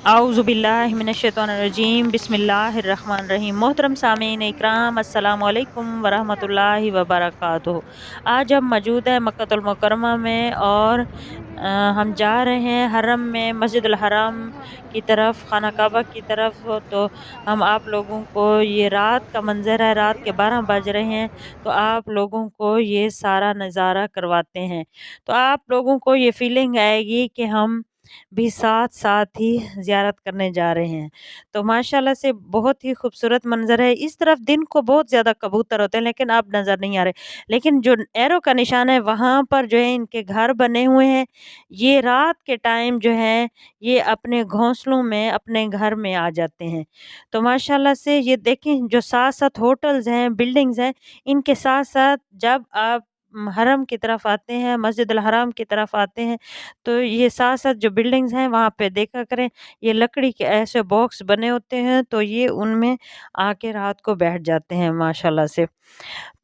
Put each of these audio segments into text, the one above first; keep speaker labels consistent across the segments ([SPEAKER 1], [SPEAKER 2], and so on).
[SPEAKER 1] आऊज़ुबिल्लाहि मिनश्शैतानिर्रजीम बिस्मिल्लाहिर्रहमानिर्रहीम। मोहतरम सामीन इकराम, अस्सलामु अलैकुम वरहमतुल्लाहि वबरकातुहू। आज हम मौजूद हैं मक्कतुल मुकर्रमा में और हम जा रहे हैं हरम में, मस्जिदुल हराम की तरफ, खाना काबा की तरफ। तो हम आप लोगों को, ये रात का मंज़र है, रात के 12 बज रहे हैं, तो आप लोगों को ये सारा नज़ारा करवाते हैं। तो आप लोगों को ये फीलिंग आएगी कि हम भी साथ-साथ ही ज़ियारत करने जा रहे हैं। तो माशाअल्लाह से बहुत ही खूबसूरत मंज़र है। इस तरफ दिन को बहुत ज़्यादा कबूतर होते हैं, लेकिन अब नज़र नहीं आ रहे। लेकिन जो एरो का निशान है, वहाँ पर जो है इनके घर बने हुए हैं। ये रात के टाइम जो है, ये अपने घोंसलों में, अपने घर में आ जाते हैं। तो माशाअल्लाह से ये देखें, जो साथ-साथ होटल्स हैं, बिल्डिंग्स हैं, इनके साथ-साथ जब आप हरम की तरफ आते हैं, मस्जिदुल हराम की तरफ आते हैं, तो ये साथ-साथ जो बिल्डिंग्स हैं वहाँ पे देखा करें, ये लकड़ी के ऐसे बॉक्स बने होते हैं, तो ये उनमें आके रात को बैठ जाते हैं माशाल्लाह से।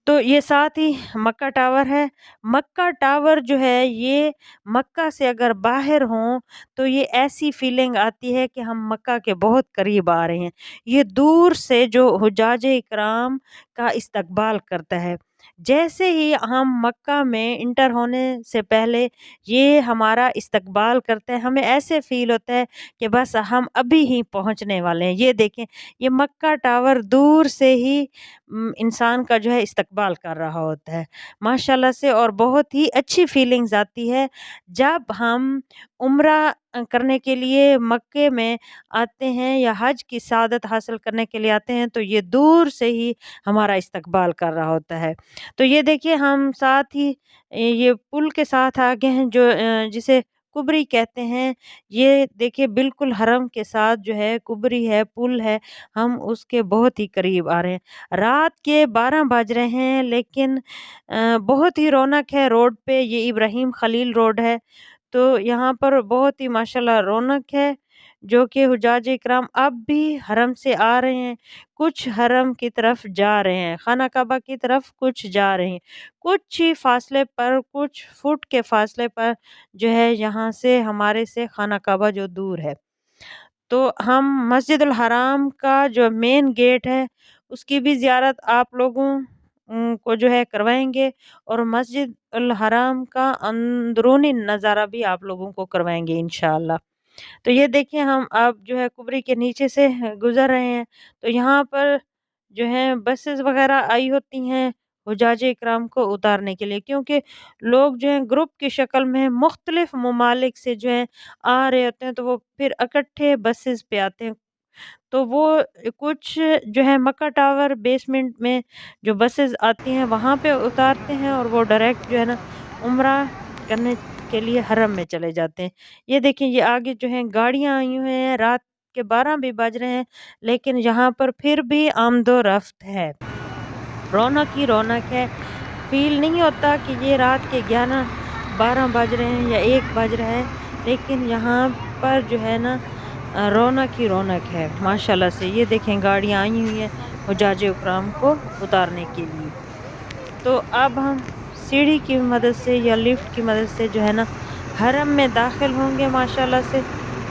[SPEAKER 1] तो ये साथ ही मक्का टावर है। मक्का टावर जो है, ये मक्का से अगर बाहर हों तो ये ऐसी फीलिंग आती है कि हम मक्का के बहुत करीब आ रहे हैं। ये दूर से जो हुज्जाज इकराम का इस्तकबाल करता है। जैसे ही हम मक्का में इंटर होने से पहले ये हमारा इस्तकबाल करते हैं, हमें ऐसे फ़ील होता है कि बस हम अभी ही पहुँचने वाले हैं। ये देखें, ये मक्का टावर दूर से ही इंसान का जो है इस्तकबाल कर रहा होता है माशाल्लाह से। और बहुत ही अच्छी फीलिंग्स आती है जब हम उम्रा करने के लिए मक्के में आते हैं या हज की सआदत हासिल करने के लिए आते हैं, तो ये दूर से ही हमारा इस्तकबाल कर रहा होता है। तो ये देखिए, हम साथ ही ये पुल के साथ आ गए हैं, जो जिसे कुबरी कहते हैं। ये देखिए, बिल्कुल हरम के साथ जो है कुबरी है, पुल है, हम उसके बहुत ही करीब आ रहे हैं। रात के 12 बज रहे हैं, लेकिन बहुत ही रौनक है रोड पे। ये इब्राहिम खलील रोड है, तो यहाँ पर बहुत ही माशाल्लाह रौनक है, जो कि हुज्जाज इकराम अब भी हरम से आ रहे हैं। कुछ हरम की तरफ जा रहे हैं, खाना काबा की तरफ कुछ जा रहे हैं। कुछ ही फासले पर, कुछ फुट के फासले पर जो है, यहाँ से, हमारे से खाना काबा जो दूर है। तो हम मस्जिदुल हराम का जो मेन गेट है, उसकी भी ज़ियारत आप लोगों को जो है करवाएँगे, और मस्जिद अल हराम का अंदरूनी नज़ारा भी आप लोगों को करवाएँगे इंशाअल्लाह। तो ये देखिए, हम अब जो है कुबरी के नीचे से गुज़र रहे हैं, तो यहाँ पर जो है बसेस वग़ैरह आई होती हैं हुज्जाज इकराम को उतारने के लिए, क्योंकि लोग जो हैं ग्रुप की शक्ल में मुख्तलिफ़ ममालिक से जो है आ रहे होते हैं, तो वो फिर इकट्ठे बसेस पे आते हैं। तो वो कुछ जो है मक्का टावर बेसमेंट में जो बसेस आती हैं वहाँ पे उतारते हैं, और वो डायरेक्ट जो है ना उम्रा करने के लिए हरम में चले जाते हैं। ये देखिए, ये आगे जो है गाड़ियाँ आई हुई हैं, रात के 12 भी बज रहे हैं, लेकिन यहाँ पर फिर भी आमदो-रफ्त है। रौनक ही रौनक है। फ़ील नहीं होता कि ये रात के 11-12 बज रहे हैं या 1 बज रहा है, लेकिन यहाँ पर जो है ना रौनक ही रौनक है माशाल्लाह से। ये देखें, गाड़ियाँ आई हुई हैं हुज्जाज इकराम को उतारने के लिए। तो अब हम सीढ़ी की मदद से या लिफ्ट की मदद से जो है ना हरम में दाखिल होंगे माशाल्लाह से।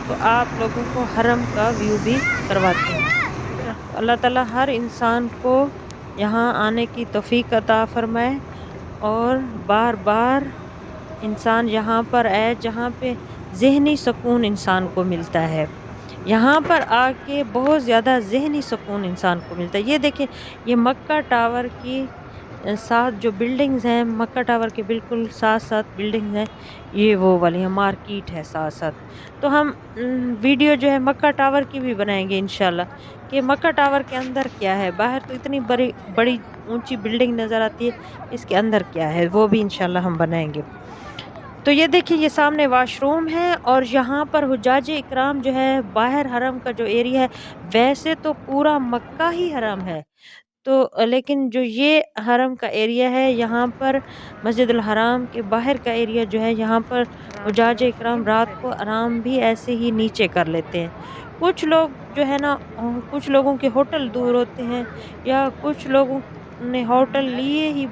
[SPEAKER 1] तो आप लोगों को हरम का व्यू भी करवाते हैं। अल्लाह ताला हर इंसान को यहाँ आने की तौफ़ीक अता फ़रमाए, और बार-बार इंसान यहाँ पर आए, जहाँ पे ज़हनी सुकून इंसान को मिलता है। यहाँ पर आके बहुत ज़्यादा ज़हनी सुकून इंसान को मिलता है। ये देखिए, ये मक्का टावर की साथ जो बिल्डिंग्स हैं, मक्का टावर के बिल्कुल साथ-साथ बिल्डिंग्स हैं, ये वो वाली हैं, मार्केट है साथ-साथ। तो हम वीडियो जो है मक्का टावर की भी बनाएँगे इंशाल्लाह, कि मक्का टावर के अंदर क्या है। बाहर तो इतनी बड़ी बड़ी ऊँची बिल्डिंग नज़र आती है, इसके अंदर क्या है, वो भी इंशाल्लाह हम बनाएँगे। तो ये देखिए, ये सामने वॉशरूम है, और यहाँ पर हुज्जाज इकराम जो है, बाहर हरम का जो एरिया है, वैसे तो पूरा मक्का ही हरम है। तो लेकिन जो ये हरम का एरिया है, यहाँ पर मस्जिदुल हराम के बाहर का एरिया जो है, यहाँ पर हुज्जाज इकराम रात को आराम भी ऐसे ही नीचे कर लेते हैं। कुछ लोग जो है ना कुछ लोगों के होटल दूर होते हैं, या कुछ लोगों ने होटल लिए ही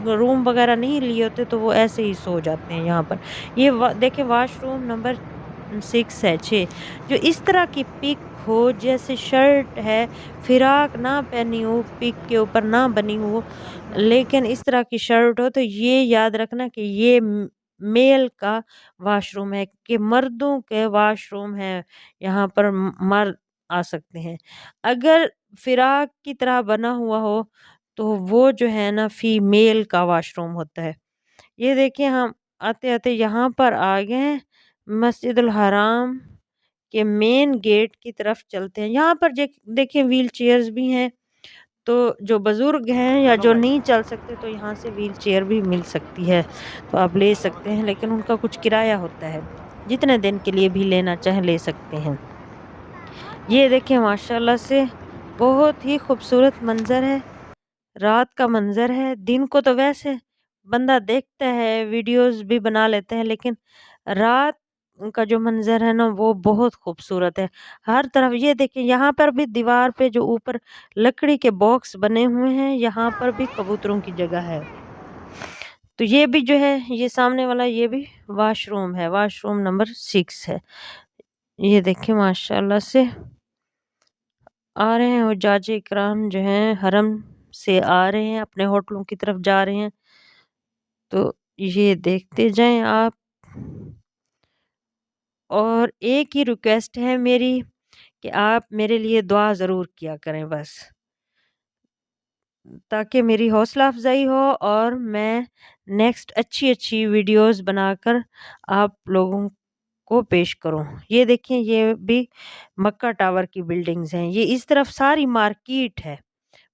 [SPEAKER 1] रूम वगैरह नहीं लिए होते, तो वो ऐसे ही सो जाते हैं यहाँ पर। ये देखें, वाशरूम नंबर 6 है, 6। जो इस तरह की पिक हो, जैसे शर्ट है, फिराक ना पहनी हो, पिक के ऊपर ना बनी हो, लेकिन इस तरह की शर्ट हो, तो ये याद रखना कि ये मेल का वॉशरूम है, कि मर्दों के वॉशरूम है, यहाँ पर मर्द आ सकते हैं। अगर फिराक की तरह बना हुआ हो, तो वो जो है ना फीमेल का वॉशरूम होता है। ये देखिए हम आते-आते यहाँ पर आ गए हैं, मस्जिदुल हराम के मेन गेट की तरफ चलते हैं। यहाँ पर देखिए व्हील चेयर्स भी हैं, तो जो बुज़ुर्ग हैं या जो नहीं चल सकते, तो यहाँ से व्हील चेयर भी मिल सकती है, तो आप ले सकते हैं, लेकिन उनका कुछ किराया होता है। जितने दिन के लिए भी लेना चाहें ले सकते हैं। ये देखिए माशाल्लाह से बहुत ही खूबसूरत मंज़र है। रात का मंज़र है, दिन को तो वैसे बंदा देखता है, वीडियोज़ भी बना लेते हैं, लेकिन रात का जो मंज़र है ना वो बहुत खूबसूरत है। हर तरफ ये देखिए यहाँ पर भी दीवार पे जो ऊपर लकड़ी के बॉक्स बने हुए हैं, यहाँ पर भी कबूतरों की जगह है। तो ये भी जो है, ये सामने वाला ये भी वॉशरूम है, वॉशरूम नंबर 6 है। ये देखिए माशाल्लाह से आ रहे हैं हुज्जाज इकराम जो हैं हरम से आ रहे हैं, अपने होटलों की तरफ जा रहे हैं। तो ये देखते जाएँ आप। और एक ही रिक्वेस्ट है मेरी कि आप मेरे लिए दुआ ज़रूर किया करें बस, ताकि मेरी हौसला अफ़ज़ाई हो और मैं नेक्स्ट अच्छी-अच्छी वीडियोज़ बनाकर आप लोगों को पेश करूँ। ये देखिए ये भी मक्का टावर की बिल्डिंग्स हैं। ये इस तरफ सारी मार्केट है।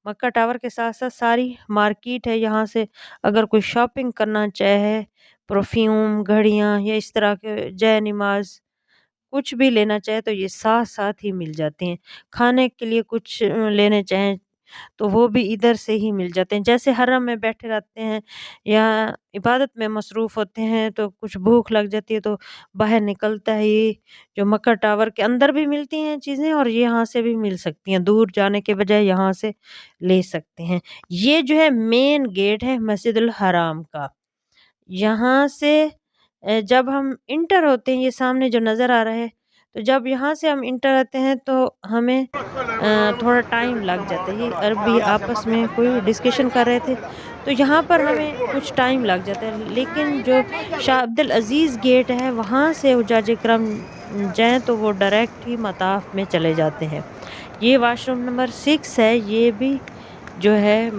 [SPEAKER 1] मक्का टावर के साथ-साथ सारी मार्केट है। यहाँ से अगर कोई शॉपिंग करना चाहे, परफ्यूम, घड़ियाँ या इस तरह के जय नमाज़ कुछ भी लेना चाहे, तो ये साथ-साथ ही मिल जाती हैं। खाने के लिए कुछ लेने चाहें, तो वो भी इधर से ही मिल जाते हैं। जैसे हरम में बैठे रहते हैं या इबादत में मसरूफ़ होते हैं, तो कुछ भूख लग जाती है, तो बाहर निकलता ही जो मक्का टावर के अंदर भी मिलती हैं चीज़ें और यहाँ से भी मिल सकती हैं। दूर जाने के बजाय यहाँ से ले सकते हैं। ये जो है मेन गेट है मस्जिदुल हराम का। यहाँ से जब हम इंटर होते हैं, ये सामने जो नज़र आ रहा है, तो जब यहाँ से हम इंटर होते हैं, तो हमें थोड़ा टाइम लग जाता है। ये अरबी आपस में कोई डिस्कशन कर रहे थे, तो यहाँ पर हमें कुछ टाइम लग जाता है। लेकिन जो शाह अब्दुल अज़ीज़ गेट है, वहाँ से हुज्जाज इकराम जाएँ, तो वो डायरेक्ट ही मताफ़ में चले जाते हैं। ये वॉशरूम नंबर 6 है, ये भी जो है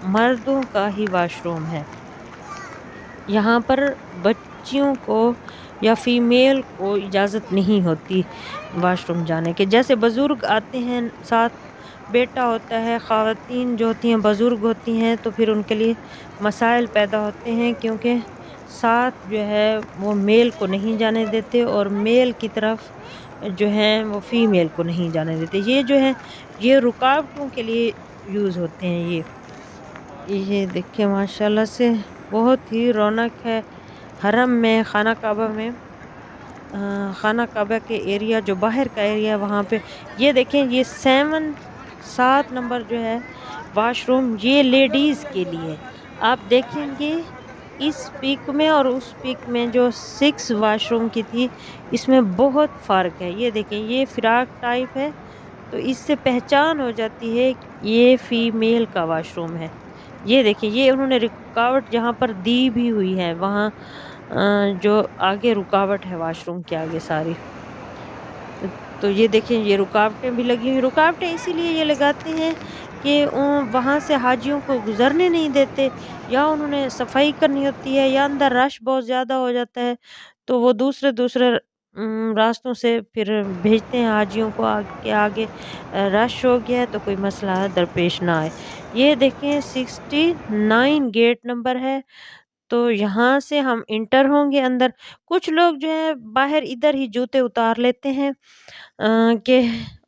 [SPEAKER 1] मर्दों का ही वॉशरूम है। यहाँ पर बच्चियों को या फीमेल को इजाज़त नहीं होती वॉशरूम जाने की। जैसे बुज़ुर्ग आते हैं, साथ बेटा होता है, ख़वातीन जो होती हैं बुज़ुर्ग होती हैं, तो फिर उनके लिए मसाइल पैदा होते हैं, क्योंकि साथ जो है वो मेल को नहीं जाने देते और मेल की तरफ जो है वो फीमेल को नहीं जाने देते। ये जो है ये रुकावटों के लिए यूज़ होते हैं ये। ये देखिए माशाल्लाह से बहुत ही रौनक है हरम में, खाना काबा में। खाना काबा के एरिया जो बाहर का एरिया है वहाँ पे ये देखें, ये 7 नंबर जो है वॉशरूम, ये लेडीज़ के लिए। आप देखेंगे इस पिक में और उस पिक में जो 6 वॉशरूम की थी, इसमें बहुत फ़र्क है। ये देखें, ये फ़िराक टाइप है, तो इससे पहचान हो जाती है कि ये फ़ीमेल का वॉशरूम है। ये देखिए, ये उन्होंने रुकावट जहाँ पर दी भी हुई है, वहाँ जो आगे रुकावट है वॉशरूम के आगे सारी। तो ये देखिए, ये रुकावटें भी लगी हुई। रुकावटें इसीलिए ये लगाते हैं कि वहाँ से हाजियों को गुज़रने नहीं देते, या उन्होंने सफाई करनी होती है, या अंदर रश बहुत ज़्यादा हो जाता है, तो वो दूसरे-दूसरे रास्तों से फिर भेजते हैं हाजियों को आगे आगे। रश हो गया है तो कोई मसला दरपेश ना आए। ये देखें 69 गेट नंबर है, तो यहाँ से हम इंटर होंगे अंदर। कुछ लोग जो है बाहर इधर ही जूते उतार लेते हैं कि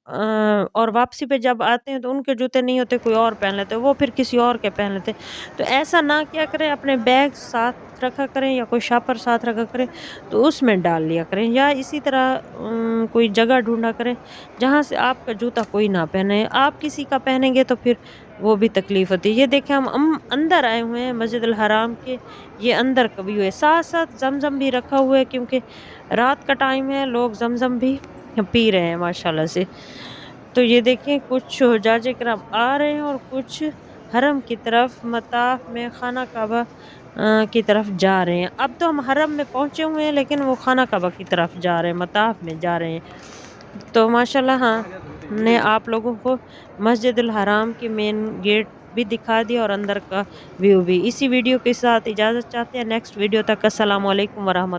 [SPEAKER 1] اور واپسی پہ جب آتے ہیں تو ان کے جوتے نہیں ہوتے، کوئی اور پہن لیتے ہیں، وہ پھر کسی اور کے پہن لیتے ہیں۔ تو ایسا نہ کیا کریں، اپنے بیگ ساتھ رکھا کریں یا کوئی شاپر ساتھ رکھا کریں تو اس میں ڈال لیا کریں، یا اسی طرح کوئی جگہ ڈھونڈا کریں جہاں سے آپ کا جوتا کوئی نہ پہنے، آپ کسی کا پہنیں گے تو پھر وہ بھی تکلیف ہوتی ہے۔ یہ دیکھیں ہم اندر آئے ہوئے ہیں مسجد الحرام کے، یہ اندر کبھی ہوئے، ساتھ ساتھ زمزم بھی رکھا ہوا ہے کیونکہ رات کا ٹائم ہے، لوگ زمزم بھی پی رہے ہیں ماشاءاللہ سے۔ تو یہ دیکھیں کچھ حجاج کرام آ رہے ہیں اور کچھ حرم کی طرف، مطاف میں خانہ کعبہ کی طرف جا رہے ہیں۔ اب تو ہم حرم میں پہنچے ہوئے ہیں لیکن وہ خانہ کعبہ کی طرف جا رہے ہیں، مطاف میں جا رہے ہیں۔ تو ماشاءاللہ ہاں، ہم نے آپ لوگوں کو مسجد الحرام کی مین گیٹ بھی دکھا دیا اور اندر کا ویو بھی۔ اسی ویڈیو کے ساتھ اجازت چاہتے ہیں، نیکسٹ ویڈیو تک السلام علیکم ورحمۃ اللہ۔